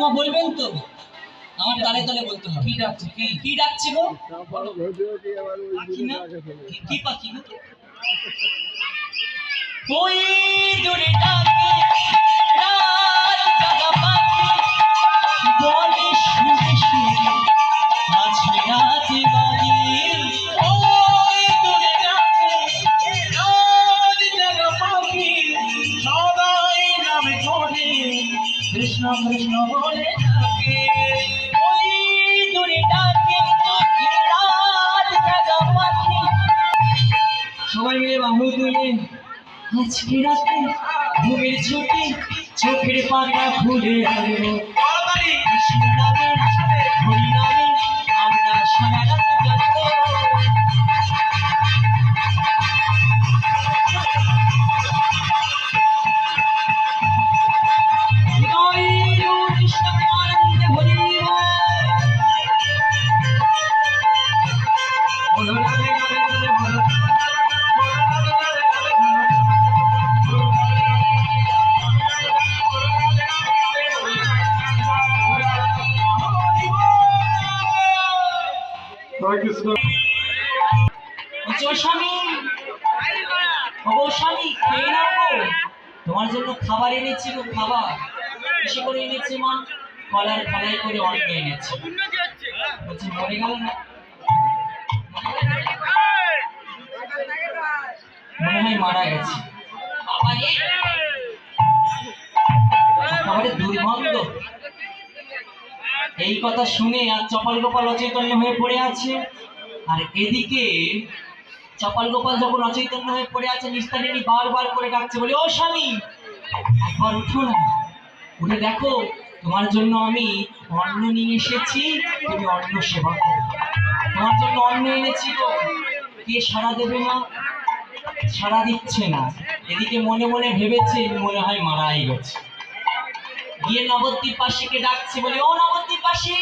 মা বলবেন তো? আমার তালে তালে বলতে হবে। কি ডাকছে? কি ডাকছে গো? পাখি না? কি পাখি গো? ওই দূরে ডাকে রাত জাগা পাখি, বলে শুনে শুনে আছে রাতে বাড়ি। ওই দূরে ডাকে রাত জাগা পাখি, সবাই নামে করে কৃষ্ণ কৃষ্ণ বলে ডাকে। ওই দূরে ডাকে রাত জাগা পাখি, সবাই মিলে বাহু তুলে আজকে রাতে ঘুমের ছুটি, চোখের পাতা খুলে আলো কৃষ্ণ নামে হরি নামে আমরা সারা রাত জাগবো। জয় কৃষ্ণ আনন্দে হরি বল রাধে রাধে রাধে বল। স্বামী স্বামী খেয়ে নাও গো, তোমার জন্য খাবার এনেছি গো, খাবার বেশি করে এনেছি মা, কলার ফলাই করে অল্প এনেছি। বলছি মরে গেল না? মনে হয় মারা গেছে। খাবারের দুর্গন্ধ। এই কথা শুনে আর চপাল গোপাল অচৈতন্য হয়ে পড়ে আছে। আর এদিকে চপাল গোপাল যখন অচৈতন্য হয়ে পড়ে আছে, নিস্তারিণী বারবার করে ডাকছে, বলে ও স্বামী একবার উঠো না, উঠে দেখো তোমার জন্য আমি অন্ন নিয়ে এসেছি, তুমি অন্ন সেবা করো। তোমার জন্য অন্ন এনেছি গো, কে সাড়া দেবে না? সাড়া দিচ্ছে না। এদিকে মনে মনে ভেবেছে মনে হয় মারাই গেছে। গিয়ে নবদ্বীপ পাশিকে ডাকছে, বলে ও নবদ্বীপ পাশি